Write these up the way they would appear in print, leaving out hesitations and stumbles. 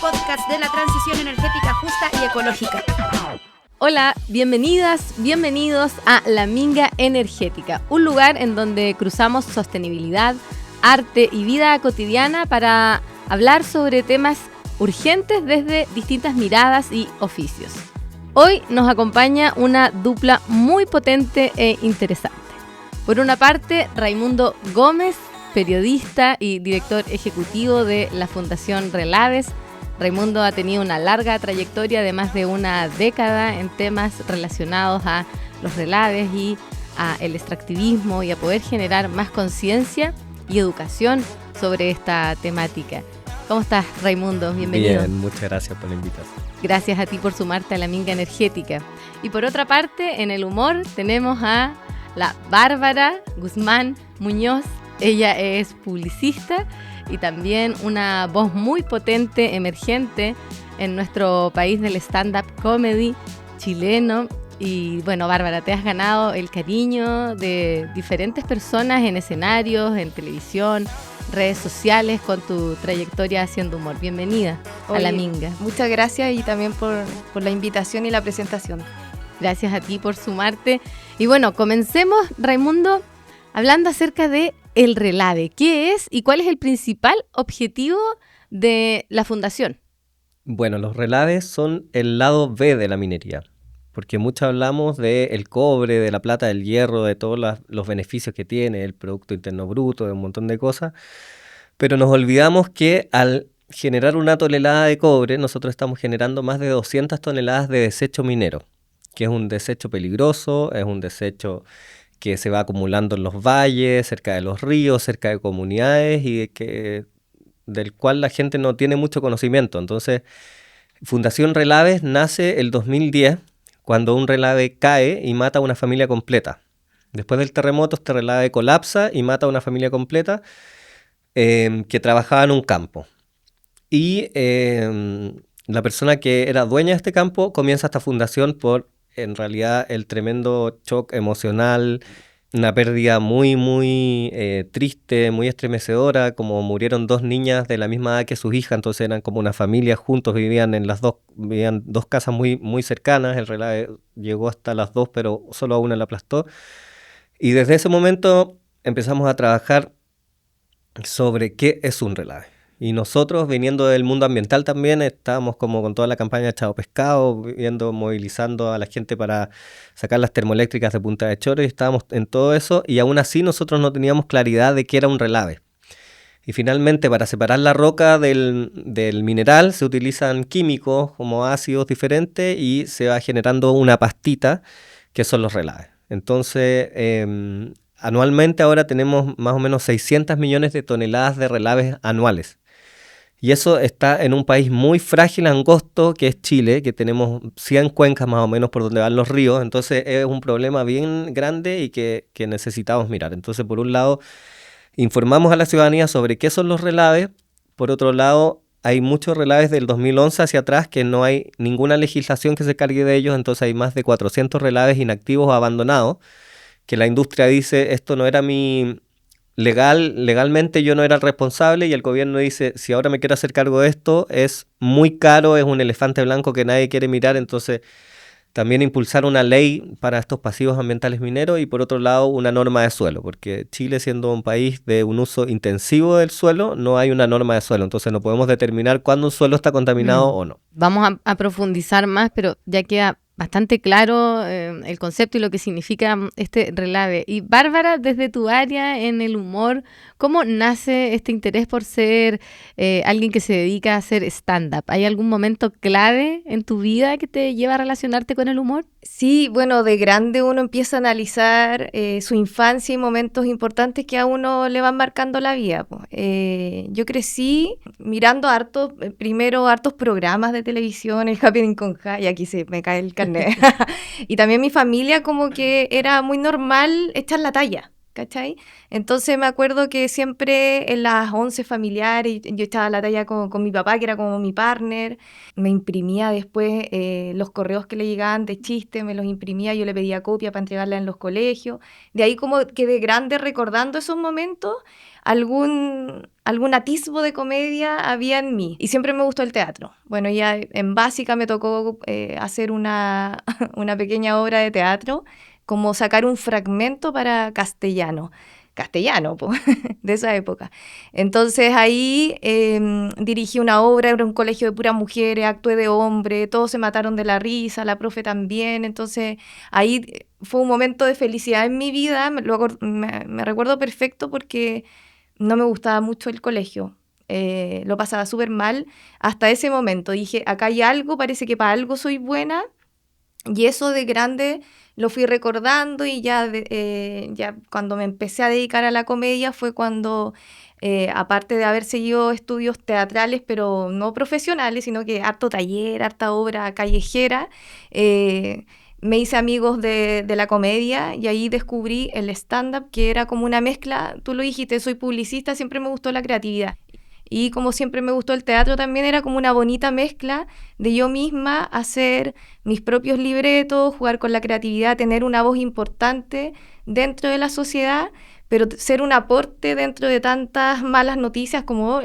podcast de la transición energética justa y ecológica. Hola, bienvenidas, bienvenidos a La Minga Energética, un lugar en donde cruzamos sostenibilidad, arte y vida cotidiana para hablar sobre temas urgentes desde distintas miradas y oficios. Hoy nos acompaña una dupla muy potente e interesante. Por una parte, Raimundo Gómez, periodista y director ejecutivo de la Fundación Relaves. Raimundo ha tenido una larga trayectoria de más de una década en temas relacionados a los relaves y a el extractivismo y a poder generar más conciencia y educación sobre esta temática. ¿Cómo estás, Raimundo? Bienvenido. Bien, muchas gracias por la invitación. Gracias a ti por sumarte a La Minga Energética. Y por otra parte, en el humor tenemos a la Bárbara Guzmán Muñoz. Ella es publicista y también una voz muy potente, emergente en nuestro país del stand-up comedy chileno. Y bueno, Bárbara, te has ganado el cariño de diferentes personas en escenarios, en televisión, redes sociales, con tu trayectoria haciendo humor. Bienvenida a La Minga. Muchas gracias y también por la invitación y la presentación. Gracias a ti por sumarte. Y bueno, comencemos, Raimundo, hablando acerca de el relave. ¿Qué es y cuál es el principal objetivo de la fundación? Bueno, los relaves son el lado B de la minería, porque mucho hablamos del cobre, de la plata, del hierro, de todos los beneficios que tiene, el Producto Interno Bruto, de un montón de cosas, pero nos olvidamos que al generar 1 tonelada de cobre, nosotros estamos generando más de 200 toneladas de desecho minero, que es un desecho peligroso, es un desecho que se va acumulando en los valles, cerca de los ríos, cerca de comunidades y del cual la gente no tiene mucho conocimiento. Entonces, Fundación Relaves nace el 2010, cuando un relave cae y mata a una familia completa. Después del terremoto, este relave colapsa y mata a una familia completa que trabajaba en un campo. Y la persona que era dueña de este campo comienza esta fundación por, en realidad, el tremendo shock emocional, una pérdida muy, muy triste, muy estremecedora, como murieron 2 niñas de la misma edad que sus hijas, entonces eran como una familia juntos, vivían 2 casas muy, muy cercanas, el relave llegó hasta las 2, pero solo a una la aplastó. Y desde ese momento empezamos a trabajar sobre qué es un relave. Y nosotros, viniendo del mundo ambiental también, estábamos como con toda la campaña Chao Pescado, movilizando a la gente para sacar las termoeléctricas de Punta de Choro, y estábamos en todo eso, y aún así nosotros no teníamos claridad de qué era un relave. Y finalmente, para separar la roca del mineral, se utilizan químicos como ácidos diferentes, y se va generando una pastita, que son los relaves. Entonces, anualmente ahora tenemos más o menos 600 millones de toneladas de relaves anuales. Y eso está en un país muy frágil, angosto, que es Chile, que tenemos 100 cuencas más o menos por donde van los ríos. Entonces es un problema bien grande y que necesitamos mirar. Entonces, por un lado, informamos a la ciudadanía sobre qué son los relaves. Por otro lado, hay muchos relaves del 2011 hacia atrás que no hay ninguna legislación que se cargue de ellos. Entonces hay más de 400 relaves inactivos o abandonados, que la industria dice, esto no era legalmente yo no era el responsable, y el gobierno dice, si ahora me quiero hacer cargo de esto, es muy caro, es un elefante blanco que nadie quiere mirar. Entonces también impulsar una ley para estos pasivos ambientales mineros, y por otro lado una norma de suelo, porque Chile, siendo un país de un uso intensivo del suelo, no hay una norma de suelo, entonces no podemos determinar cuándo un suelo está contaminado o no. Vamos a profundizar más, pero ya queda bastante claro el concepto y lo que significa este relave. Y Bárbara, desde tu área en el humor, ¿cómo nace este interés por ser alguien que se dedica a hacer stand-up? ¿Hay algún momento clave en tu vida que te lleva a relacionarte con el humor? Sí, bueno, de grande uno empieza a analizar su infancia y momentos importantes que a uno le van marcando la vida. Yo crecí mirando hartos programas de televisión, el Happening con Ja, y aquí se me cae el carnet. Y también mi familia, como que era muy normal echar la talla, ¿cachai? Entonces me acuerdo que siempre en las 11 familiares, yo estaba a la talla con mi papá, que era como mi partner, me imprimía después los correos que le llegaban de chiste, me los imprimía, yo le pedía copia para entregarla en los colegios. De ahí como que de grande recordando esos momentos, algún atisbo de comedia había en mí. Y siempre me gustó el teatro. Bueno, ya en básica me tocó hacer una pequeña obra de teatro, como sacar un fragmento para castellano, po, de esa época. Entonces ahí dirigí una obra, era un colegio de puras mujeres, actué de hombre, todos se mataron de la risa, la profe también. Entonces ahí fue un momento de felicidad en mi vida, me recuerdo perfecto porque no me gustaba mucho el colegio. Lo pasaba súper mal hasta ese momento. Dije, acá hay algo, parece que para algo soy buena. Y eso de grande lo fui recordando y ya cuando me empecé a dedicar a la comedia fue cuando, aparte de haber seguido estudios teatrales, pero no profesionales, sino que harto taller, harta obra callejera, me hice amigos de la comedia y ahí descubrí el stand-up, que era como una mezcla, tú lo dijiste, soy publicista, siempre me gustó la creatividad. Y como siempre me gustó el teatro también, era como una bonita mezcla de yo misma hacer mis propios libretos, jugar con la creatividad, tener una voz importante dentro de la sociedad, pero ser un aporte dentro de tantas malas noticias como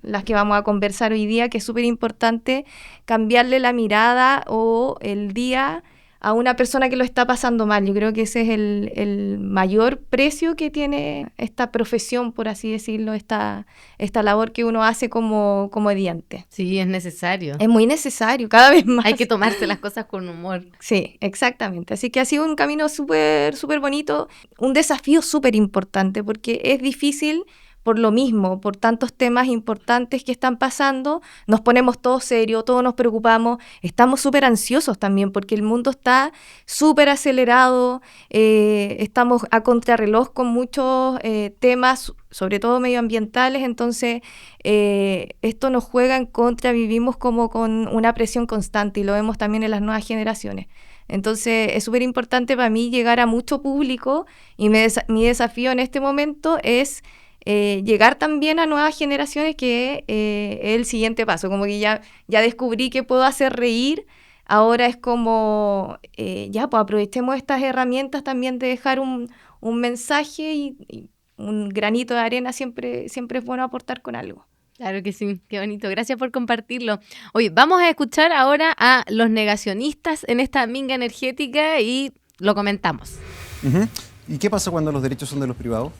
las que vamos a conversar hoy día, que es súper importante cambiarle la mirada o el día a una persona que lo está pasando mal. Yo creo que ese es el mayor precio que tiene esta profesión, por así decirlo, esta labor que uno hace como comediante. Sí, es necesario. Es muy necesario, cada vez más. Hay que tomarse las cosas con humor. Sí, exactamente. Así que ha sido un camino súper, súper bonito, un desafío súper importante, porque es difícil por lo mismo, por tantos temas importantes que están pasando, nos ponemos todos serios, todos nos preocupamos, estamos súper ansiosos también porque el mundo está súper acelerado, estamos a contrarreloj con muchos temas, sobre todo medioambientales, entonces esto nos juega en contra, vivimos como con una presión constante y lo vemos también en las nuevas generaciones. Entonces es súper importante para mí llegar a mucho público y mi desafío en este momento es llegar también a nuevas generaciones, que es el siguiente paso, como que ya descubrí que puedo hacer reír, ahora es como, pues aprovechemos estas herramientas también de dejar un mensaje y un granito de arena, siempre es bueno aportar con algo. Claro que sí, qué bonito, gracias por compartirlo. Oye, vamos a escuchar ahora a los negacionistas en esta minga energética y lo comentamos. Uh-huh. ¿Y qué pasa cuando los derechos son de los privados?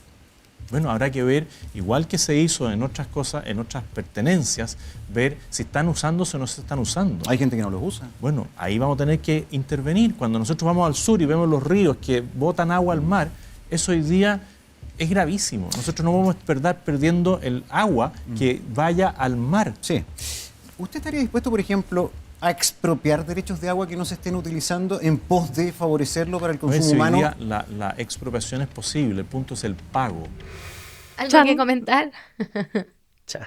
Bueno, habrá que ver, igual que se hizo en otras cosas, en otras pertenencias, ver si están usándose o no se están usando. Hay gente que no los usa. Bueno, ahí vamos a tener que intervenir. Cuando nosotros vamos al sur y vemos los ríos que botan agua al mar, eso hoy día es gravísimo. Nosotros no vamos a estar perdiendo el agua que vaya al mar. Sí. ¿Usted estaría dispuesto, por ejemplo, a expropiar derechos de agua que no se estén utilizando en pos de favorecerlo para el consumo humano? Hoy día la expropiación es posible, el punto es el pago. ¿Algo que comentar? Chan.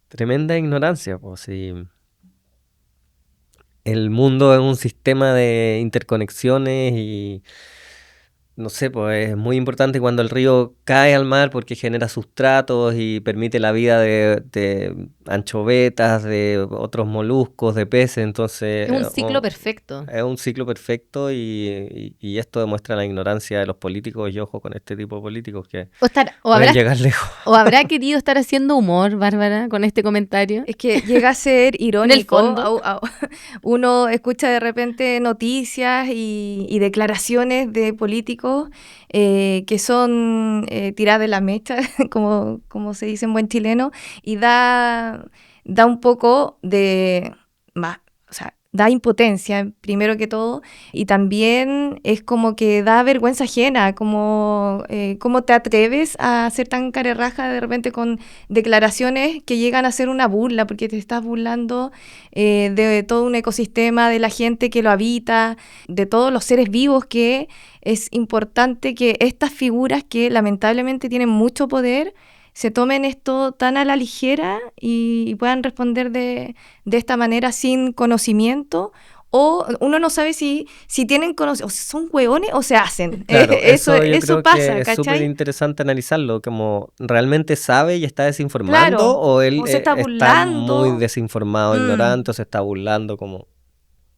Tremenda ignorancia, pues sí. El mundo es un sistema de interconexiones y no sé, pues es muy importante cuando el río cae al mar porque genera sustratos y permite la vida de anchovetas, de otros moluscos, de peces, entonces... Es un ciclo perfecto. Es un ciclo perfecto y esto demuestra la ignorancia de los políticos y ojo con este tipo de políticos que pueden llegar lejos. ¿O habrá querido estar haciendo humor, Bárbara, con este comentario? Es que llega a ser irónico. En el fondo. Uno escucha de repente noticias y declaraciones de políticos que son tiradas de la mecha, como se dice en buen chileno, y da un poco de más, o sea, da impotencia, primero que todo, y también es como que da vergüenza ajena, como cómo te atreves a ser tan carerraja de repente con declaraciones que llegan a ser una burla, porque te estás burlando de todo un ecosistema, de la gente que lo habita, de todos los seres vivos, que es importante que estas figuras que lamentablemente tienen mucho poder se tomen esto tan a la ligera y puedan responder de esta manera sin conocimiento o uno no sabe si tienen conocimiento, o si son hueones o se hacen. Claro, Eso yo creo pasa, que es súper ¿cachai? interesante analizarlo, como realmente sabe y está desinformando Claro, o él o se está está muy burlando. desinformado, ignorante, o se está burlando, como...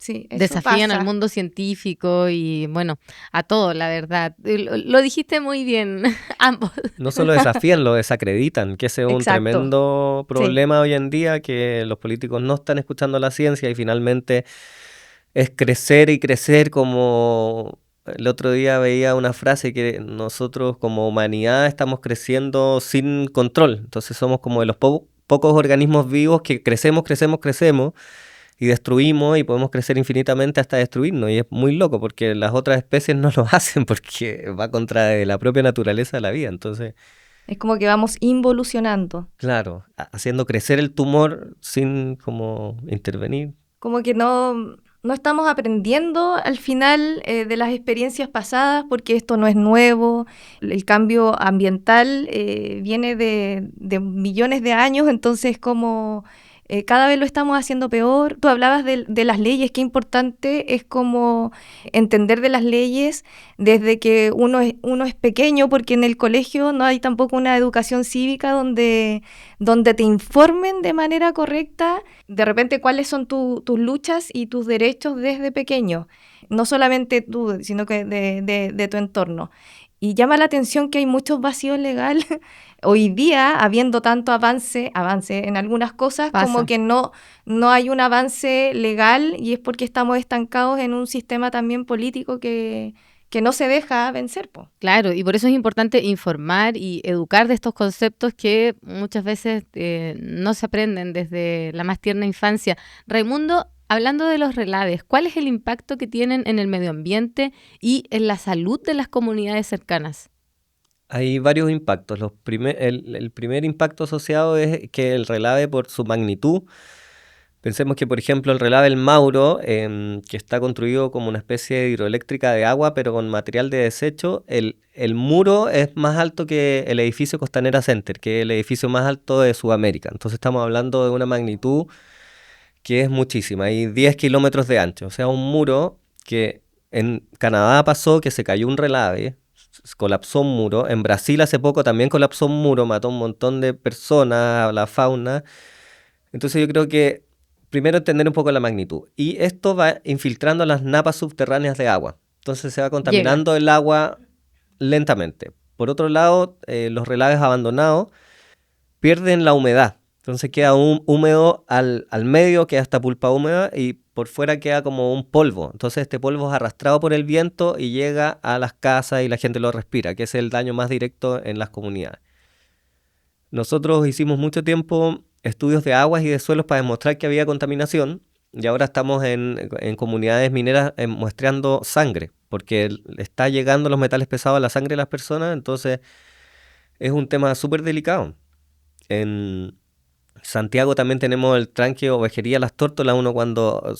Sí, eso Desafían al pasa. mundo científico y bueno, a todo, la verdad. Lo dijiste muy bien, ambos. No solo desafían, lo desacreditan, que ese es un Exacto. tremendo Sí. problema hoy en día, que los políticos no están escuchando la ciencia y finalmente es crecer y crecer como... El otro día veía una frase que nosotros como humanidad estamos creciendo sin control, entonces somos como de los pocos organismos vivos que crecemos y destruimos y podemos crecer infinitamente hasta destruirnos. Y es muy loco porque las otras especies no lo hacen porque va contra de la propia naturaleza de la vida. Entonces, Es como que vamos involucionando. claro, haciendo crecer el tumor sin como intervenir. Como que no estamos aprendiendo al final de las experiencias pasadas porque esto no es nuevo. El cambio ambiental viene de millones de años, entonces como cada vez lo estamos haciendo peor. Tú hablabas de las leyes, qué importante es como entender de las leyes desde que uno es pequeño, porque en el colegio no hay tampoco una educación cívica donde te informen de manera correcta de repente cuáles son tus luchas y tus derechos desde pequeño, no solamente tú, sino que de tu entorno. Y llama la atención que hay muchos vacíos legales hoy día, habiendo tanto avance en algunas cosas, Pasa. como que no hay un avance legal, y es porque estamos estancados en un sistema también político que no se deja vencer, po. Claro, y por eso es importante informar y educar de estos conceptos que muchas veces no se aprenden desde la más tierna infancia. Raimundo, hablando de los relaves, ¿cuál es el impacto que tienen en el medio ambiente y en la salud de las comunidades cercanas? Hay varios impactos. El primer impacto asociado es que el relave, por su magnitud, pensemos que, por ejemplo, el relave El Mauro, que está construido como una especie de hidroeléctrica de agua, pero con material de desecho, el muro es más alto que el edificio Costanera Center, que es el edificio más alto de Sudamérica. Entonces estamos hablando de una magnitud que es muchísima, hay 10 kilómetros de ancho. O sea, un muro que en Canadá pasó, que se cayó un relave, colapsó un muro. En Brasil hace poco también colapsó un muro, mató un montón de personas, a la fauna. Entonces yo creo que primero entender un poco la magnitud. Y esto va infiltrando las napas subterráneas de agua. Entonces se va contaminando el agua lentamente. Por otro lado, los relaves abandonados pierden la humedad. Entonces queda húmedo al medio, queda esta pulpa húmeda y por fuera queda como un polvo. Entonces este polvo es arrastrado por el viento y llega a las casas y la gente lo respira, que es el daño más directo en las comunidades. Nosotros hicimos mucho tiempo estudios de aguas y de suelos para demostrar que había contaminación y ahora estamos en comunidades mineras muestreando sangre, porque está llegando los metales pesados a la sangre de las personas, entonces es un tema súper delicado. En Santiago también tenemos el tranque Ovejería Las Tórtolas. Uno cuando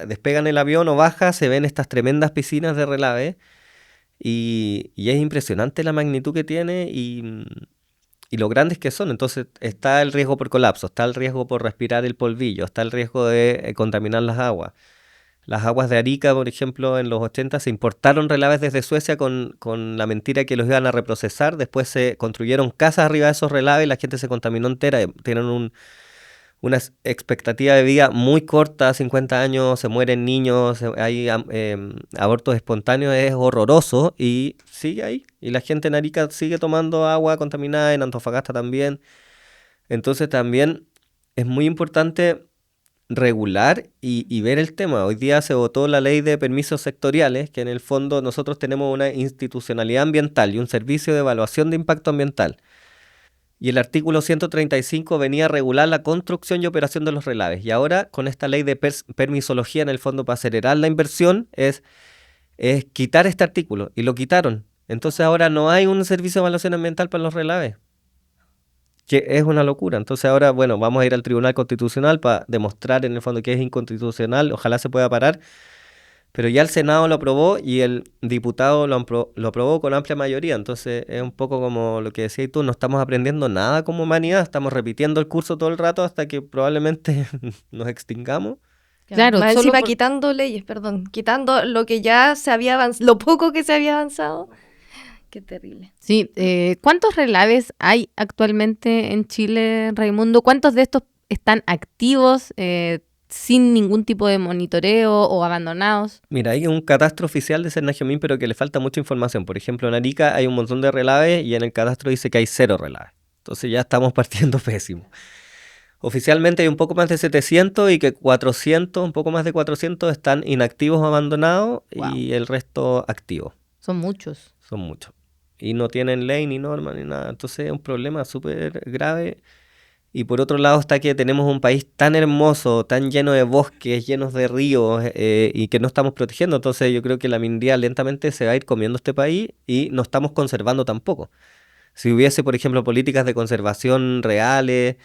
despegan el avión o baja se ven estas tremendas piscinas de relave y es impresionante la magnitud que tiene y lo grandes que son. Entonces está el riesgo por colapso, está el riesgo por respirar el polvillo, está el riesgo de contaminar las aguas. Las aguas de Arica, por ejemplo, en los 80 se importaron relaves desde Suecia con la mentira que los iban a reprocesar. Después se construyeron casas arriba de esos relaves y la gente se contaminó entera. Tienen una expectativa de vida muy corta, 50 años, se mueren niños, hay abortos espontáneos, es horroroso y sigue ahí. Y la gente en Arica sigue tomando agua contaminada, en Antofagasta también. Entonces también es muy importante regular y ver el tema. Hoy día se votó la ley de permisos sectoriales, que en el fondo nosotros tenemos una institucionalidad ambiental y un servicio de evaluación de impacto ambiental. Y el artículo 135 venía a regular la construcción y operación de los relaves. Y ahora, con esta ley de permisología, en el fondo, para acelerar la inversión, es quitar este artículo. Y lo quitaron. Entonces ahora no hay un servicio de evaluación ambiental para los relaves, que es una locura. Entonces ahora, bueno, vamos a ir al Tribunal Constitucional para demostrar en el fondo que es inconstitucional, ojalá se pueda parar, pero ya el Senado lo aprobó y el diputado lo aprobó con amplia mayoría. Entonces es un poco como lo que decías tú, no estamos aprendiendo nada como humanidad, estamos repitiendo el curso todo el rato hasta que probablemente nos extingamos. Claro, más solo encima por- quitando leyes, quitando lo que ya se había avanzado, lo poco que se había avanzado. Qué terrible. Sí, ¿cuántos relaves hay actualmente en Chile, Raimundo? ¿Cuántos de estos están activos, sin ningún tipo de monitoreo o abandonados? Mira, hay un catastro oficial de Senagiomin, pero que le falta mucha información. Por ejemplo, en Arica hay un montón de relaves y en el catastro dice que hay 0 relaves. Entonces ya estamos partiendo pésimo. Oficialmente hay un poco más de 700 y que 400, un poco más de 400 están inactivos o abandonados y el resto activos. Son muchos. Son muchos. Y no tienen ley ni norma ni nada. Entonces es un problema súper grave. Y por otro lado está que tenemos un país tan hermoso, tan lleno de bosques, llenos de ríos, y que no estamos protegiendo. Entonces yo creo que la minería lentamente se va a ir comiendo este país y no estamos conservando tampoco. Si hubiese, por ejemplo, políticas de conservación reales,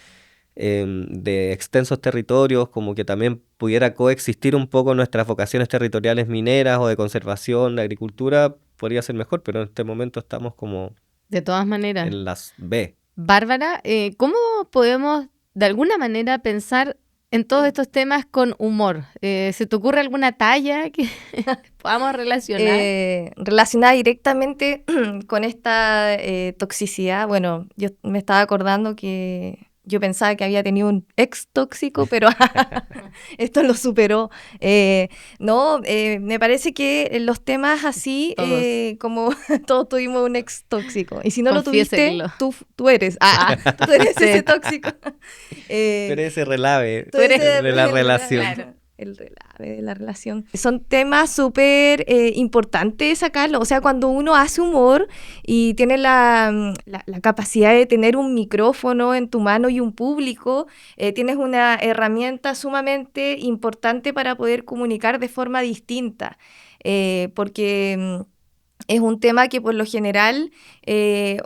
de extensos territorios, como que también pudiera coexistir un poco nuestras vocaciones territoriales mineras o de conservación, de agricultura, podría ser mejor, pero en este momento estamos como De todas maneras. en las B. Bárbara, ¿cómo podemos de alguna manera pensar en todos estos temas con humor? ¿Se te ocurre alguna talla que podamos relacionar? Relacionada directamente con esta toxicidad. Bueno, yo me estaba acordando que yo pensaba que había tenido un ex tóxico, pero esto lo superó. Me parece que los temas así, como todos tuvimos un ex tóxico. Y si no lo tuviste, Confiésenlo. tú eres. Tú eres ese tóxico. Pero ese relave Tú eres de la relación. Claro, el relave de la relación. Son temas súper importantes sacarlo. O sea, cuando uno hace humor y tiene la capacidad de tener un micrófono en tu mano y un público, tienes una herramienta sumamente importante para poder comunicar de forma distinta. Porque es un tema que por lo general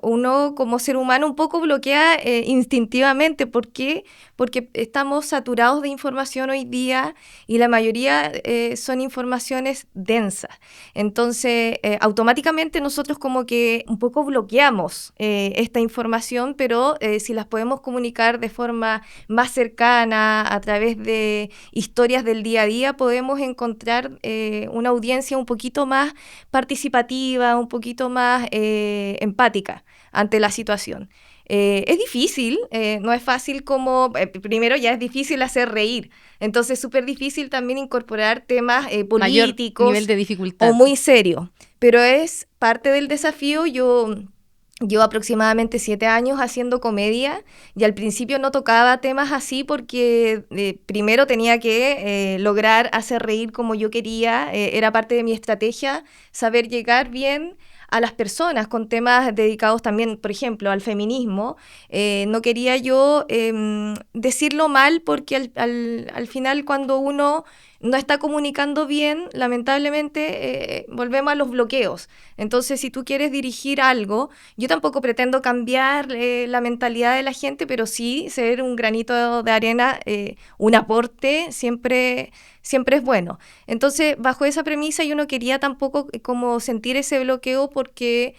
uno como ser humano un poco bloquea instintivamente. ¿Por qué? Porque estamos saturados de información hoy día y la mayoría son informaciones densas. Entonces, automáticamente nosotros como que un poco bloqueamos esta información, pero si las podemos comunicar de forma más cercana, a través de historias del día a día, podemos encontrar una audiencia un poquito más participativa, un poquito más empática ante la situación. Es difícil, no es fácil como, primero ya es difícil hacer reír, entonces es súper difícil también incorporar temas políticos Mayor nivel de dificultad. o muy serios, pero es parte del desafío. Yo llevo aproximadamente 7 años haciendo comedia y al principio no tocaba temas así porque primero tenía que lograr hacer reír como yo quería, era parte de mi estrategia, saber llegar bien a las personas con temas dedicados también, por ejemplo, al feminismo. No quería yo decirlo mal porque al final cuando uno no está comunicando bien, lamentablemente volvemos a los bloqueos. Entonces, si tú quieres dirigir algo, yo tampoco pretendo cambiar la mentalidad de la gente, pero sí ser un granito de arena, un aporte, siempre es bueno. Entonces, bajo esa premisa, yo no quería tampoco como sentir ese bloqueo porque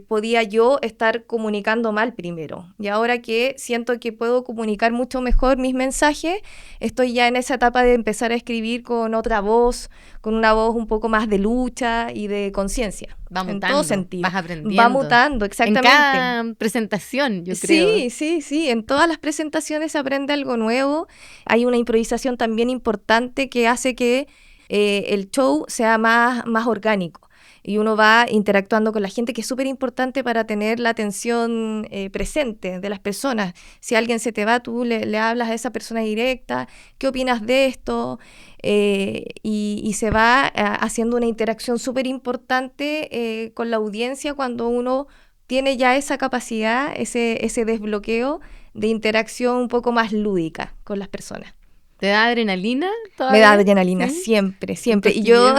podía yo estar comunicando mal primero. Y ahora que siento que puedo comunicar mucho mejor mis mensajes, estoy ya en esa etapa de empezar a escribir con otra voz, con una voz un poco más de lucha y de conciencia. Va en mutando, todo sentido. vas aprendiendo. Va mutando, exactamente. En cada presentación, yo creo. Sí. En todas las presentaciones se aprende algo nuevo. Hay una improvisación también importante que hace que el show sea más orgánico. Y uno va interactuando con la gente, que es súper importante para tener la atención presente de las personas. Si alguien se te va, tú le hablas a esa persona directa, ¿qué opinas de esto? Y se va haciendo una interacción súper importante con la audiencia cuando uno tiene ya esa capacidad, ese desbloqueo de interacción un poco más lúdica con las personas. ¿Te da adrenalina todavía? Me da adrenalina, ¿Sí? siempre. Y yo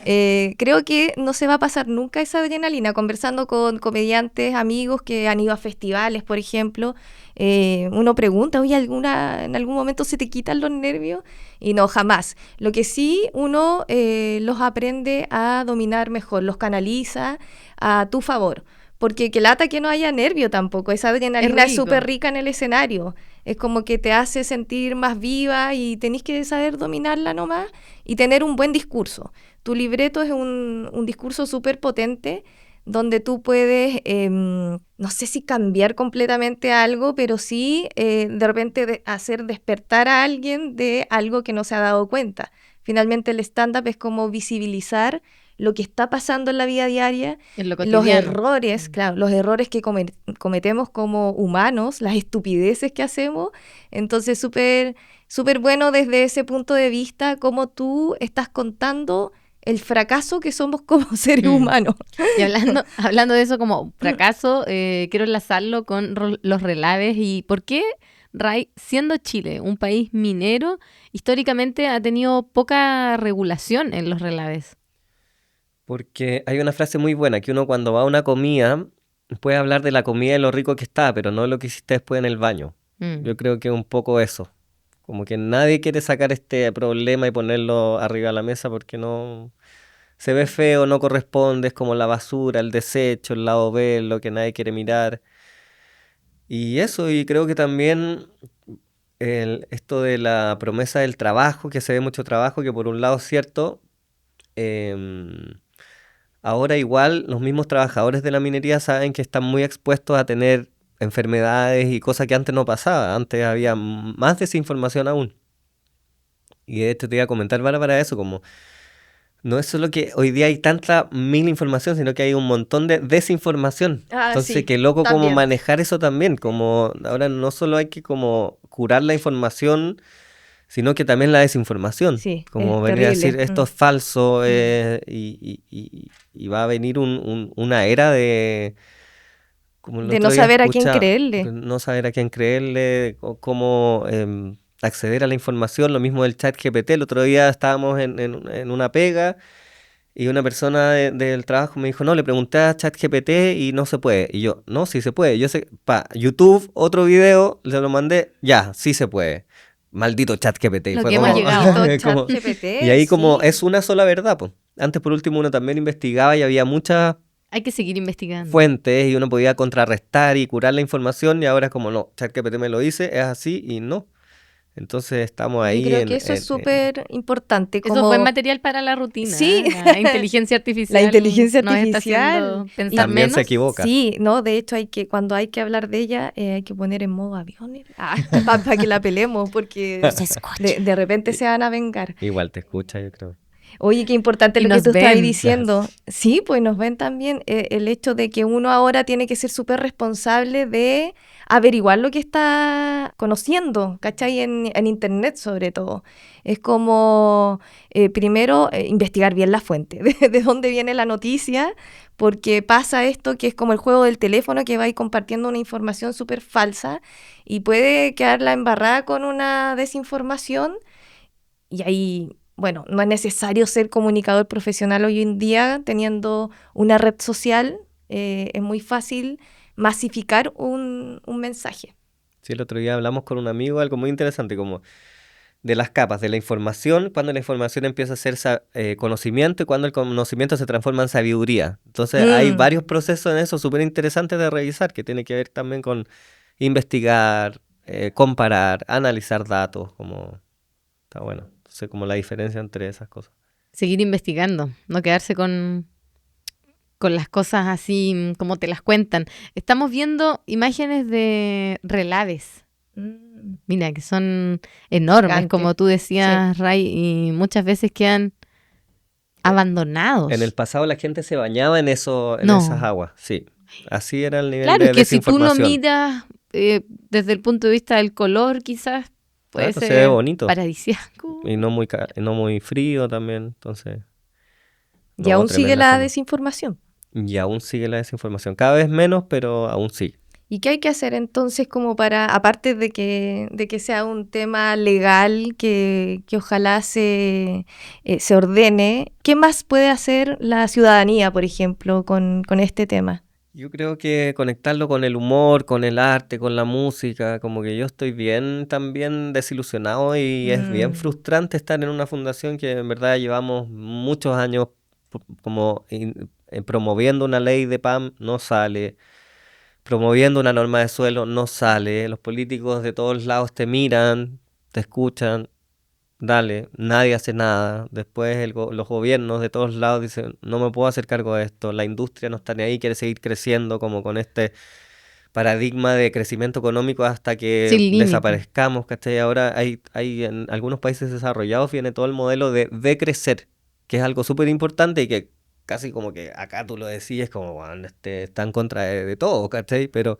creo que no se va a pasar nunca esa adrenalina. Conversando con comediantes, amigos que han ido a festivales, por ejemplo, uno pregunta, oye, ¿en algún momento se te quitan los nervios? Y no, jamás. Lo que sí, uno los aprende a dominar mejor, los canaliza a tu favor. Porque que lata que no haya nervio tampoco. Esa adrenalina es súper rica en el escenario. Es como que te hace sentir más viva y tenés que saber dominarla nomás y tener un buen discurso. Tu libreto es un discurso súper potente donde tú puedes, no sé si cambiar completamente algo, pero sí de repente hacer despertar a alguien de algo que no se ha dado cuenta. Finalmente el stand-up es como visibilizar lo que está pasando en la vida diaria, En lo los cotidiano. errores, claro, los errores que cometemos como humanos, las estupideces que hacemos. Entonces, súper bueno desde ese punto de vista, cómo tú estás contando el fracaso que somos como seres humanos. Y hablando de eso como fracaso, quiero enlazarlo con los relaves. ¿Y por qué, Ray, siendo Chile un país minero, históricamente ha tenido poca regulación en los relaves? Porque hay una frase muy buena, que uno cuando va a una comida puede hablar de la comida y lo rico que está, pero no lo que hiciste después en el baño. Yo creo que es un poco eso. Como que nadie quiere sacar este problema y ponerlo arriba de la mesa porque no se ve feo, no corresponde, es como la basura, el desecho, el lado B, lo que nadie quiere mirar. Y eso, y creo que también esto de la promesa del trabajo, que se ve mucho trabajo, que por un lado es cierto, ahora igual los mismos trabajadores de la minería saben que están muy expuestos a tener enfermedades y cosas que antes no pasaba. Antes había más desinformación aún. Y de hecho te iba a comentar, Bárbara, eso, como no es solo que hoy día hay tanta mil información, sino que hay un montón de desinformación. Entonces, Sí, qué loco como también. manejar eso también. Como ahora no solo hay que como curar la información, sino que también la desinformación. Sí, Como es venir a terrible. decir, esto es falso, y va a venir una era de... Como el De otro no día saber a quién escuchaba, creerle. no saber a quién creerle, cómo acceder a la información, lo mismo del chat GPT. El otro día estábamos en una pega y una persona del trabajo me dijo, no, le pregunté a ChatGPT y no se puede. Y yo, no, sí se puede. Yo sé, YouTube, otro video, le lo mandé, ya, sí se puede. Maldito ChatGPT. Y Lo fue que hemos como, llegado. como- ChatGPT, y ahí como sí. es una sola verdad, pues. Antes por último uno también investigaba y había muchas Hay que seguir investigando. fuentes y uno podía contrarrestar y curar la información y ahora es como, no, ChatGPT me lo dice, es así y no. Entonces estamos Yo ahí creo que eso es súper importante. Eso es buen Como material para la rutina. Sí. La inteligencia artificial. La inteligencia nos está artificial. haciendo Y pensar también menos. se equivoca. Sí, no, de hecho cuando hay que hablar de ella, hay que poner en modo avión para que la pelemos, porque de repente se van a vengar. Igual te escucha, yo creo. Oye, qué importante Y lo que nos tú estabas ven. diciendo. Sí, pues nos ven también el hecho de que uno ahora tiene que ser súper responsable de averiguar lo que está conociendo, ¿cachai? En internet sobre todo. Es como, primero, investigar bien la fuente, de dónde viene la noticia, porque pasa esto que es como el juego del teléfono, que va a ir compartiendo una información súper falsa y puede quedar la embarrada con una desinformación. Y ahí, bueno, no es necesario ser comunicador profesional hoy en día, teniendo una red social, es muy fácil masificar un mensaje. Sí, el otro día hablamos con un amigo algo muy interesante, como de las capas, de la información, cuando la información empieza a ser conocimiento y cuando el conocimiento se transforma en sabiduría. Entonces hay varios procesos en eso súper interesantes de revisar, que tiene que ver también con investigar, comparar, analizar datos, como está bueno. Entonces como la diferencia entre esas cosas. Seguir investigando, no quedarse con las cosas así como te las cuentan. Estamos viendo imágenes de relaves. Mira, que son enormes, Gigante. como tú decías, Ray, y muchas veces quedan abandonados. En el pasado la gente se bañaba en No. esas aguas, sí. Así era el nivel Claro, de es que si tú lo desinformación. miras desde el punto de vista del color, quizás puede Claro, se ser ve bonito. paradisíaco. Y no muy frío también, entonces... Y no, aún sigue tremenda la forma. desinformación. Y aún sigue la desinformación. Cada vez menos, pero aún sí. ¿Y qué hay que hacer entonces como para, aparte de que sea un tema legal que ojalá se ordene, qué más puede hacer la ciudadanía, por ejemplo, con este tema? Yo creo que conectarlo con el humor, con el arte, con la música, como que yo estoy bien también desilusionado y es bien frustrante estar en una fundación que en verdad llevamos muchos años como promoviendo una ley de PAM, no sale. promoviendo una norma de suelo, no sale. Los políticos de todos lados te miran, te escuchan, dale, nadie hace nada. Después los gobiernos de todos lados dicen, no me puedo hacer cargo de esto. La industria no está ni ahí, quiere seguir creciendo como con este paradigma de crecimiento económico hasta que Sin límite. desaparezcamos, ¿cachai? Ahora hay en algunos países desarrollados viene todo el modelo de decrecer, que es algo súper importante y que casi como que acá tú lo decías como, bueno, está en contra de todo, ¿cachai? Pero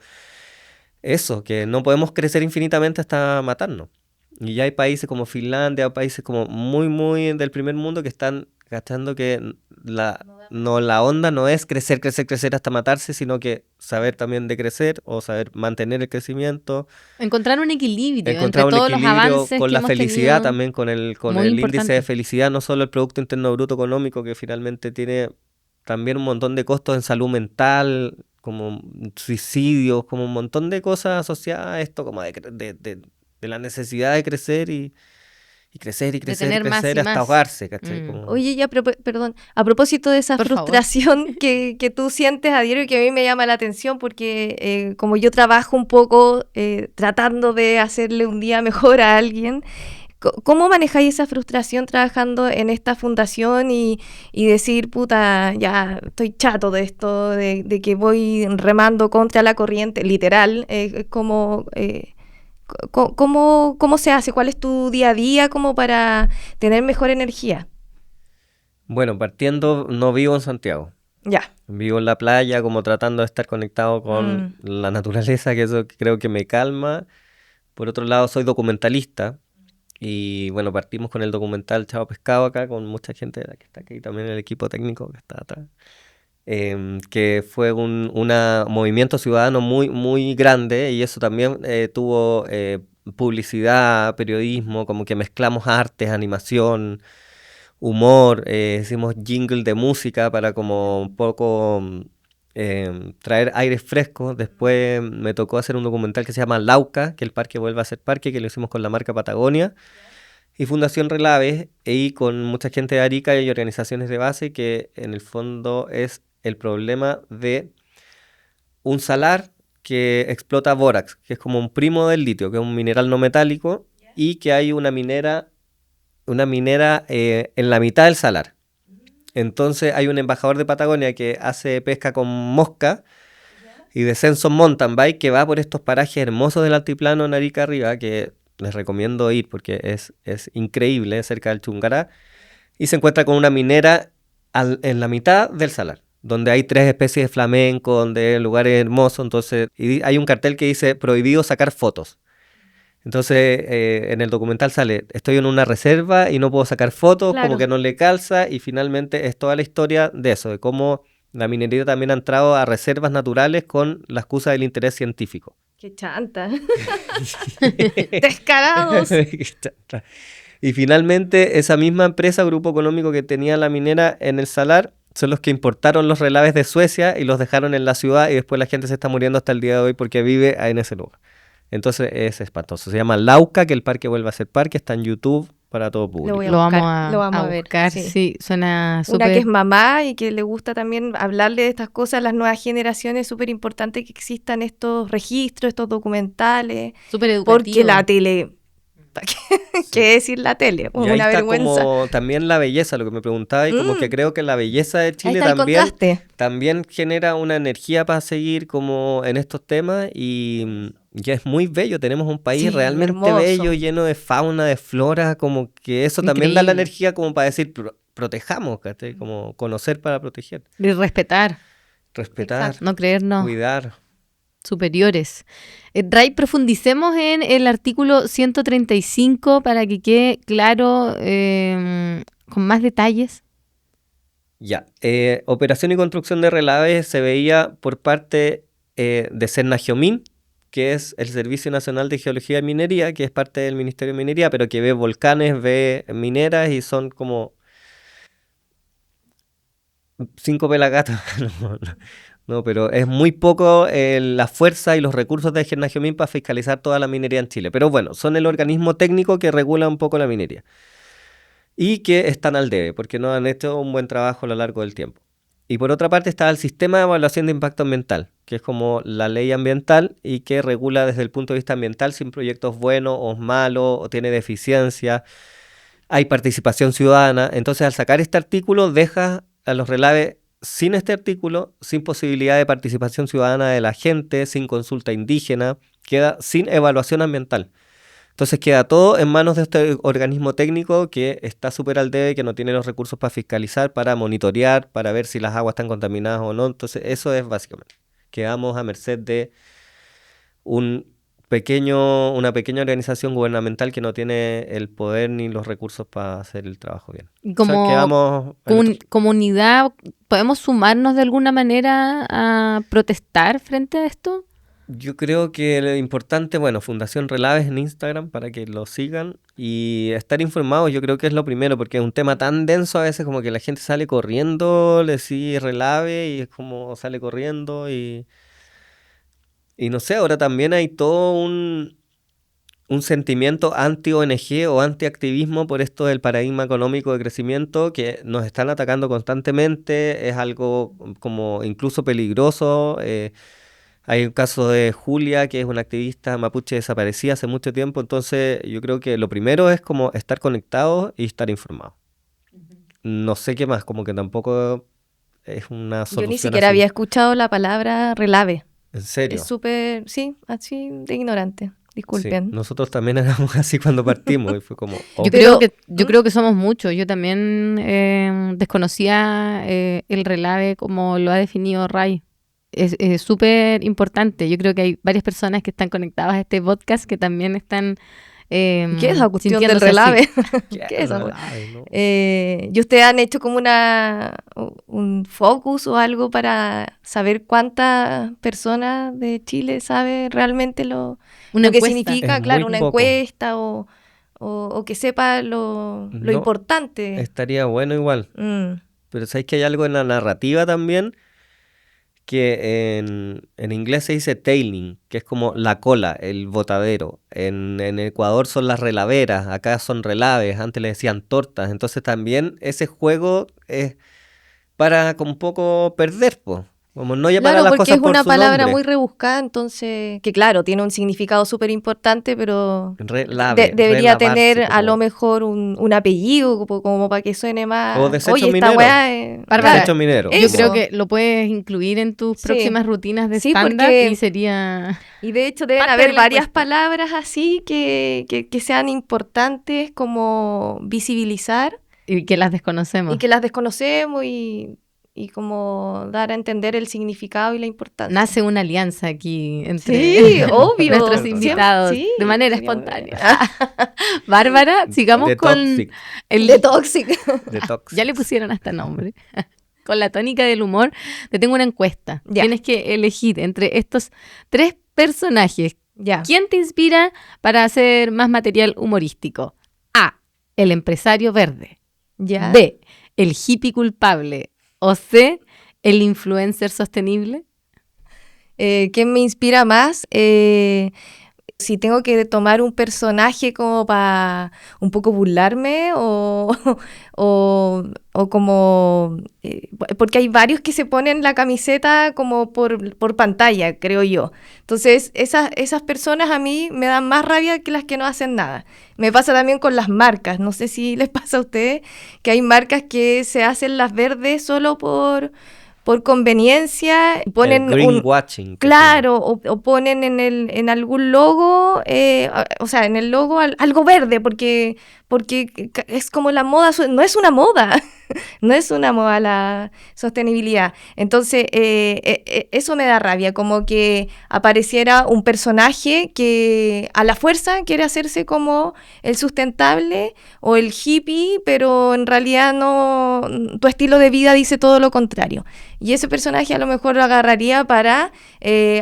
eso, que no podemos crecer infinitamente hasta matarnos. Y ya hay países como Finlandia, países como muy, muy del primer mundo que están cachando que la onda no es crecer, crecer, crecer hasta matarse, sino que saber también decrecer o saber mantener el crecimiento, Encontrar un equilibrio encontrar entre un todos los equilibrio avances con que la hemos felicidad tenido. también, con el Muy índice importante. de felicidad, no solo el Producto Interno Bruto económico, que finalmente tiene también un montón de costos en salud mental, como suicidios, como un montón de cosas asociadas a esto, como de la necesidad de crecer y crecer y crecer y tener más crecer y hasta más. ahogarse, ¿cachai? Mm. Como- Oye, ya, perdón, a propósito de esa Por favor. frustración que tú sientes a diario y que a mí me llama la atención porque como yo trabajo un poco tratando de hacerle un día mejor a alguien, ¿cómo manejáis esa frustración trabajando en esta fundación y decir, puta, ya estoy chato de esto, de que voy remando contra la corriente, literal, ¿cómo se hace? ¿Cuál es tu día a día como para tener mejor energía? Bueno, partiendo, no vivo en Santiago. Ya. Vivo en la playa, como tratando de estar conectado con la naturaleza, que eso creo que me calma. Por otro lado, soy documentalista. Y bueno, partimos con el documental Chao Pescado acá, con mucha gente de la que está aquí, también el equipo técnico que está atrás. Que fue un movimiento ciudadano muy, muy grande y eso también tuvo publicidad, periodismo, como que mezclamos artes, animación, humor, hicimos jingle de música para como un poco traer aire fresco. Después me tocó hacer un documental que se llama Lauca, que el parque vuelve a ser parque, que lo hicimos con la marca Patagonia y Fundación Relave y con mucha gente de Arica y organizaciones de base, que en el fondo es el problema de un salar que explota bórax, que es como un primo del litio, que es un mineral no metálico, y que hay una minera en la mitad del salar. Entonces hay un embajador de Patagonia que hace pesca con mosca y descenso en mountain bike que va por estos parajes hermosos del altiplano en Arica arriba, que les recomiendo ir porque es increíble, cerca del Chungará, y se encuentra con una minera en la mitad del salar, donde hay 3 especies de flamenco, donde hay lugares hermosos. Entonces, y hay un cartel que dice prohibido sacar fotos. Entonces, en el documental sale, estoy en una reserva y no puedo sacar fotos, Claro. como que no le calza, y finalmente es toda la historia de eso, de cómo la minería también ha entrado a reservas naturales con la excusa del interés científico. Qué chanta. Descarados. Y finalmente esa misma empresa, grupo económico que tenía la minera en el salar, son los que importaron los relaves de Suecia y los dejaron en la ciudad, y después la gente se está muriendo hasta el día de hoy porque vive en ese lugar. Entonces es espantoso. Se llama Lauca, que el parque vuelve a ser parque, está en YouTube para todo público. voy a Lo buscar, vamos lo vamos a a ver, buscar, sí. sí, suena Una que es súper... mamá y que le gusta también hablarle de estas cosas a las nuevas generaciones, es súper importante que existan estos registros, estos documentales, súper educativo. porque la tele, ¿qué decir la tele? Y ahí Una está vergüenza. como también la belleza, lo que me preguntaba, y como que creo que la belleza de Ahí Chile está el contraste. también genera una energía para seguir como en estos temas, y es muy bello. Tenemos un país Sí, realmente hermoso. bello, lleno de fauna, de flora, como que eso también da la Increíble. energía como para decir, protejamos, ¿cachai? Como conocer para proteger, Y respetar, respetar, no creernos cuidar. superiores. Ray, profundicemos en el artículo 135 para que quede claro con más detalles. Ya, operación y construcción de relaves se veía por parte de Cernagiomín, que es el Servicio Nacional de Geología y Minería, que es parte del Ministerio de Minería, pero que ve volcanes, ve mineras, y son como 5 pelagatos. No, pero es muy poco la fuerza y los recursos de Cernagiomín para fiscalizar toda la minería en Chile. Pero bueno, son el organismo técnico que regula un poco la minería. Y que están al debe, porque no han hecho un buen trabajo a lo largo del tiempo. Y por otra parte está el Sistema de Evaluación de Impacto Ambiental, que es como la ley ambiental y que regula desde el punto de vista ambiental si un proyecto es bueno o es malo o tiene deficiencias. Hay participación ciudadana. Entonces, al sacar este artículo, deja a los Relave sin este artículo, sin posibilidad de participación ciudadana de la gente, sin consulta indígena, queda sin evaluación ambiental. Entonces queda todo en manos de este organismo técnico que está súper al debe, que no tiene los recursos para fiscalizar, para monitorear, para ver si las aguas están contaminadas o no. Entonces eso es básicamente. Quedamos a merced de una pequeña organización gubernamental que no tiene el poder ni los recursos para hacer el trabajo bien. Y O sea, como quedamos comunidad, ¿podemos sumarnos de alguna manera a protestar frente a esto? Yo creo que lo importante, bueno, Fundación Relaves en Instagram para que lo sigan y estar informados, yo creo que es lo primero, porque es un tema tan denso a veces como que la gente sale corriendo, le sigue Relave y es como sale corriendo y no sé, ahora también hay todo un sentimiento anti-ONG o anti-activismo por esto del paradigma económico de crecimiento que nos están atacando constantemente, es algo como incluso peligroso. Hay un caso de Julia, que es una activista mapuche desaparecida hace mucho tiempo, entonces yo creo que lo primero es como estar conectados y estar informados. No sé qué más, como que tampoco es una solución Yo ni siquiera así. había escuchado la palabra relave. ¿En serio? Es súper, sí, así de ignorante. Sí, Disculpen. nosotros también éramos así cuando partimos y fue como... oh. Yo creo que somos muchos. Yo también desconocía el relave como lo ha definido Ray. Es súper importante. Yo creo que hay varias personas que están conectadas a este podcast que también están ¿Qué es la cuestión del sintiéndose así. relave? ¿Qué ¿Qué es esa Relave, no? ¿Y ustedes han hecho como un focus o algo para saber cuántas personas de Chile saben realmente lo Una que encuesta. significa, Es claro, muy una poco. encuesta o que sepa lo No, importante? Estaría bueno igual. Mm. Pero sabéis que hay algo en la narrativa también que en inglés se dice tailing, que es como la cola, el botadero. En Ecuador son las relaveras, acá son relaves, antes le decían tortas. Entonces también ese juego es para un poco perder, pues. Como no llamar a Claro, las porque cosas es por una su palabra nombre. muy rebuscada, entonces, que claro, tiene un significado súper importante, pero Relave, debería relavarse, tener a como- lo mejor un apellido, como para que suene más. O desecho Oye, esta minero. weá es. Bárbara, Desecho minero. Yo Eso. creo que lo puedes incluir en tus Sí. próximas rutinas de Sí, stand-up porque- y sería... Y de hecho deben Parte haber de la varias encuesta. palabras así que sean importantes como visibilizar Y que las desconocemos. y que las desconocemos y como dar a entender el significado y la importancia. Nace una alianza aquí entre Sí, obvio. nuestros Siempre- invitados sí, de manera sería muy espontánea. Bárbara, sigamos De con toxic, el... De toxic. de toxic. Ya le pusieron hasta nombre. Con la tónica del humor, te tengo una encuesta. Ya. Tienes que elegir entre estos 3 personajes. Ya. ¿Quién te inspira para hacer más material humorístico? A. El empresario verde. Ya. B. El hippie culpable. O C. El influencer sostenible. ¿Quién me inspira más? Si tengo que tomar un personaje como para un poco burlarme o como... porque hay varios que se ponen la camiseta como por pantalla, creo yo. Entonces, esas personas a mí me dan más rabia que las que no hacen nada. Me pasa también con las marcas. No sé si les pasa a ustedes que hay marcas que se hacen las verdes solo por conveniencia, ponen El greenwashing. que claro, o ponen en algún logo, o sea, en el logo algo verde, porque es como la moda, no es una moda, no es una moda la sostenibilidad. Entonces, eso me da rabia, como que apareciera un personaje que a la fuerza quiere hacerse como el sustentable o el hippie, pero en realidad no, tu estilo de vida dice todo lo contrario. Y ese personaje a lo mejor lo agarraría para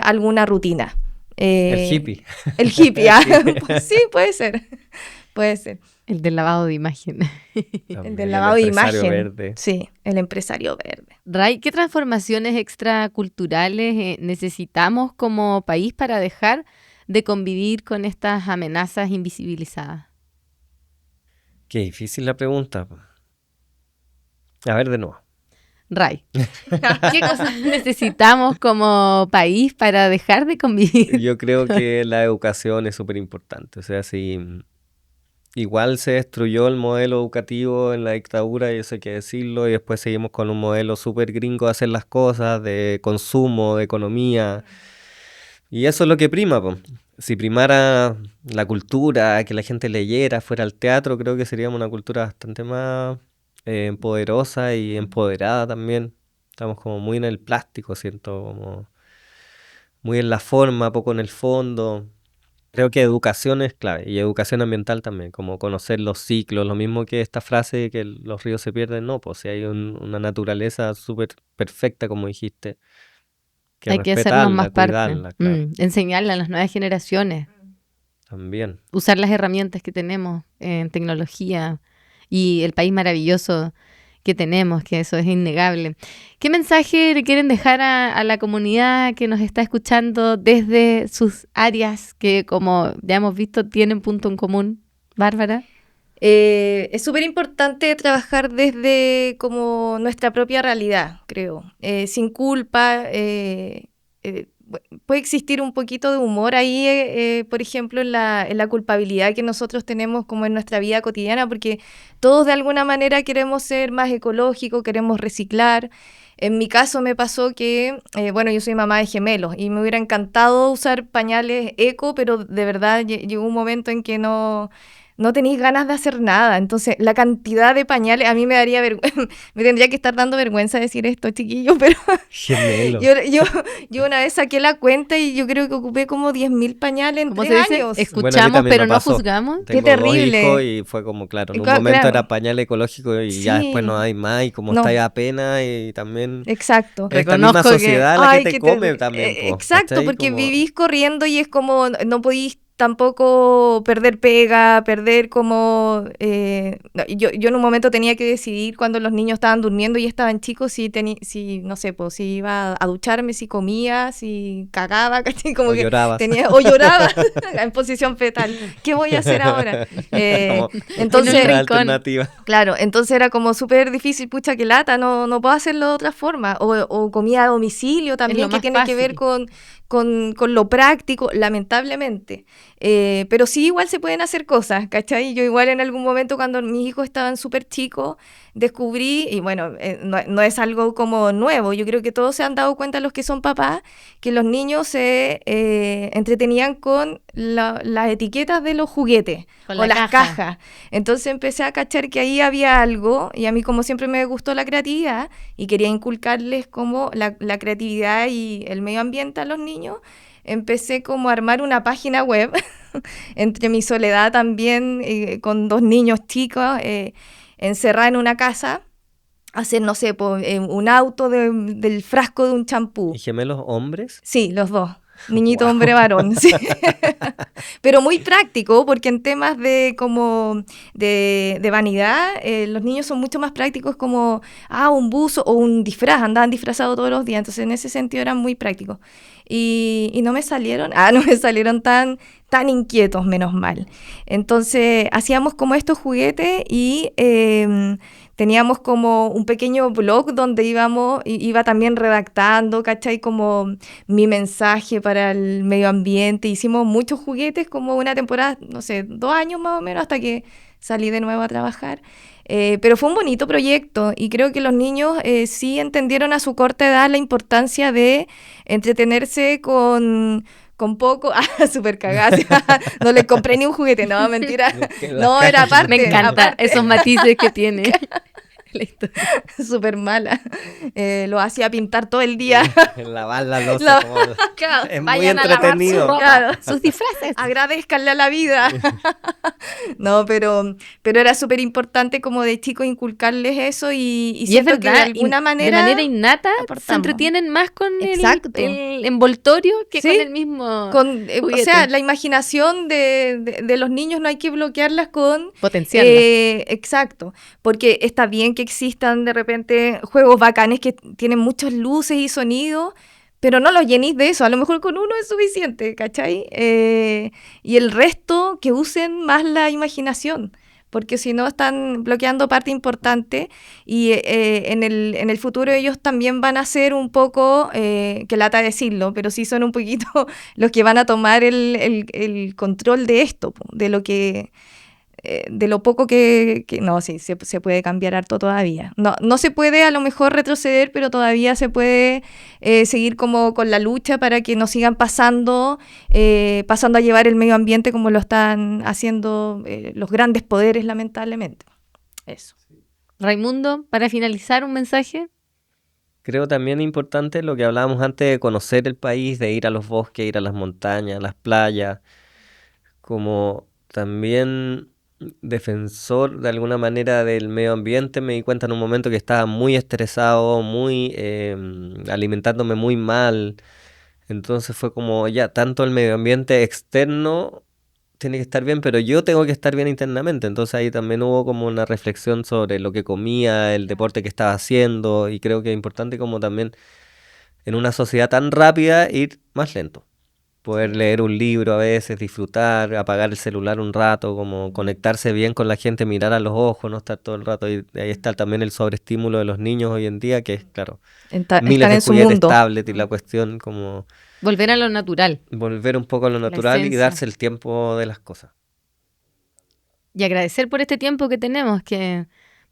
alguna rutina. El hippie. El hippie, pues sí, puede ser. Puede ser. El del lavado de imagen. El del lavado de empresario imagen. verde. Sí, el empresario verde. Ray, ¿qué transformaciones extraculturales necesitamos como país para dejar de convivir con estas amenazas invisibilizadas? Qué difícil la pregunta. A ver, de nuevo. Ray, ¿qué cosas necesitamos como país para dejar de convivir? Yo creo que la educación es súper importante. O sea, si igual se destruyó el modelo educativo en la dictadura, y eso hay que decirlo, y después seguimos con un modelo súper gringo de hacer las cosas, de consumo, de economía. Y eso es lo que prima, po. Si primara la cultura, que la gente leyera, fuera al teatro, creo que seríamos una cultura bastante más poderosa y empoderada también. Estamos como muy en el plástico, siento, como muy en la forma, poco en el fondo. Creo que educación es clave, y educación ambiental también, como conocer los ciclos, lo mismo que esta frase de que los ríos se pierden, no, pues si hay una naturaleza súper perfecta, como dijiste, que Hay que hacernos más parte, cuidarla, claro, enseñarle a las nuevas generaciones, también. usar las herramientas que tenemos en tecnología y el país maravilloso que tenemos, que eso es innegable. ¿Qué mensaje le quieren dejar a la comunidad que nos está escuchando desde sus áreas que, como ya hemos visto, tienen punto en común? Bárbara. Es súper importante trabajar desde como nuestra propia realidad, creo, sin culpa. Puede existir un poquito de humor ahí, por ejemplo, en la culpabilidad que nosotros tenemos como en nuestra vida cotidiana, porque todos de alguna manera queremos ser más ecológicos, queremos reciclar. En mi caso me pasó que, bueno, yo soy mamá de gemelos y me hubiera encantado usar pañales eco, pero de verdad llegó un momento en que no tenéis ganas de hacer nada. Entonces, la cantidad de pañales, a mí me daría me tendría que estar dando vergüenza decir esto, chiquillos, pero Gemelo. yo una vez saqué la cuenta y yo creo que ocupé como 10.000 pañales en ¿Cómo 3 se dice? años. Escuchamos, Bueno, pero me no pasó. juzgamos. Tengo Qué terrible. 2 hijos y fue como, claro, en un Claro. momento era pañal ecológico y ya Sí. después no hay más, y como No. está ya apenas, y también Exacto. es esta misma Reconozco que- sociedad la Ay, que te qué come también, po, exacto, ¿cachai? porque Como- vivís corriendo y es como, no podís tampoco perder pega, perder como... no, yo en un momento tenía que decidir cuando los niños estaban durmiendo y estaban chicos si no sé, pues si iba a ducharme, si comía, si cagaba, ¿cachai? Como O que llorabas. o lloraba en posición fetal. ¿Qué voy a hacer ahora? como Entonces... otra rincón. alternativa. Claro, entonces era como súper difícil, pucha, que lata, no puedo hacerlo de otra forma. O comida a domicilio también, lo que más tiene que ver fácil. con lo práctico, lamentablemente. Pero sí, igual se pueden hacer cosas, ¿cachai? Yo igual en algún momento cuando mis hijos estaban súper chicos, descubrí, y bueno, no es algo como nuevo, yo creo que todos se han dado cuenta los que son papás, que los niños se entretenían con las etiquetas de los juguetes Con o la las caja. cajas. Entonces empecé a cachar que ahí había algo, y a mí como siempre me gustó la creatividad y quería inculcarles como la creatividad y el medio ambiente a los niños. Empecé como a armar una página web entre mi soledad también, con 2 niños chicos, encerrada en una casa, hacer, no sé, un auto del frasco de un champú. ¿Y gemelos hombres? Sí, los 2. Niñito, Wow. hombre, varón, sí. Pero muy práctico, porque en temas de como de vanidad, los niños son mucho más prácticos, como un buzo o un disfraz, andaban disfrazados todos los días, entonces en ese sentido eran muy prácticos. Y no me salieron tan inquietos, menos mal. Entonces hacíamos como estos juguetes y teníamos como un pequeño blog donde iba también redactando, ¿cachai? Como mi mensaje para el medio ambiente. Hicimos muchos juguetes, como una temporada, no sé, 2 años más o menos, hasta que salí de nuevo a trabajar. Pero fue un bonito proyecto y creo que los niños sí entendieron a su corta edad la importancia de entretenerse con poco. Súper cagada. No les compré ni un juguete, no, mentira. No, era aparte. Me encanta aparte. esos matices que tiene la historia. Súper mala. Lo hacía pintar todo el día. Lavar la loza. La- como- Claro, es muy Vayan a lavar su entretenido. ropa, Claro. sus disfraces. Agradezcanle a la vida. No, pero era súper importante como de chicos inculcarles eso y Y es siento que verdad, de alguna manera... de manera innata se aportamos. entretienen más con Exacto. el envoltorio que Sí. con el mismo o juguete. sea, la imaginación de los niños no hay que bloquearlas con... potenciarla. Exacto, porque está bien que existan de repente juegos bacanes que tienen muchas luces y sonidos, pero no los llenéis de eso, a lo mejor con uno es suficiente, ¿cachai? Y el resto que usen más la imaginación porque si no están bloqueando parte importante y en el futuro ellos también van a ser un poco, que lata decirlo, pero sí son un poquito los que van a tomar el control de esto, de lo que... de lo poco que no, sí, se puede cambiar harto todavía. No se puede a lo mejor retroceder, pero todavía se puede seguir como con la lucha para que no sigan pasando a llevar el medio ambiente como lo están haciendo los grandes poderes, lamentablemente. Eso. Raimundo, para finalizar, un mensaje. Creo también importante lo que hablábamos antes de conocer el país, de ir a los bosques, ir a las montañas, las playas, como también defensor de alguna manera del medio ambiente. Me di cuenta en un momento que estaba muy estresado, muy alimentándome muy mal. Entonces fue como ya, tanto el medio ambiente externo tiene que estar bien, pero yo tengo que estar bien internamente. Entonces ahí también hubo como una reflexión sobre lo que comía, el deporte que estaba haciendo, y creo que es importante como también en una sociedad tan rápida ir más lento. Poder leer un libro a veces, disfrutar, apagar el celular un rato, como conectarse bien con la gente, mirar a los ojos, no estar todo el rato. Y ahí está también el sobreestímulo de los niños hoy en día, que es, claro, miles de en su juguetes, mundo. tablet, y la cuestión como Volver a lo natural. volver un poco a lo natural y esencia. darse el tiempo de las cosas. Y agradecer por este tiempo que tenemos, que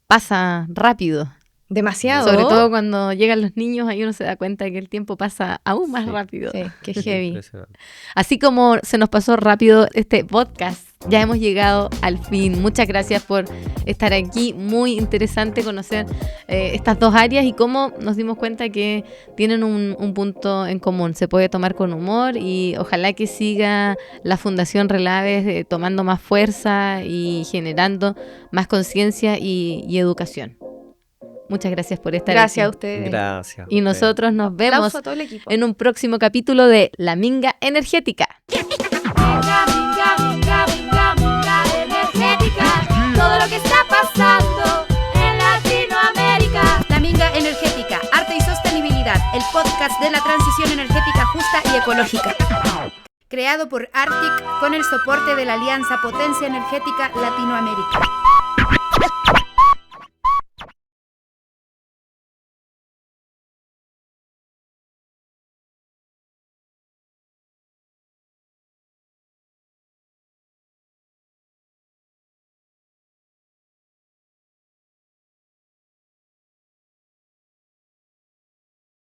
pasa rápido. Demasiado. Sobre todo cuando llegan los niños, ahí uno se da cuenta que el tiempo pasa aún más Sí. rápido. Sí, qué heavy. Impresionante. Así como se nos pasó rápido este podcast, ya hemos llegado al fin. Muchas gracias por estar aquí. Muy interesante conocer estas dos áreas y cómo nos dimos cuenta que tienen un punto en común. Se puede tomar con humor y ojalá que siga la Fundación Relaves tomando más fuerza y generando más conciencia y educación. Muchas gracias por estar Gracias a aquí. ustedes. Gracias. Y a ustedes. nosotros nos vemos Aplauso a todo el equipo. en un próximo capítulo de La Minga Energética. Minga, minga, minga, minga, minga energética. Todo lo que está pasando en Latinoamérica. La Minga Energética, arte y sostenibilidad, el podcast de la transición energética justa y ecológica. Creado por Arctic con el soporte de la Alianza Potencia Energética Latinoamérica.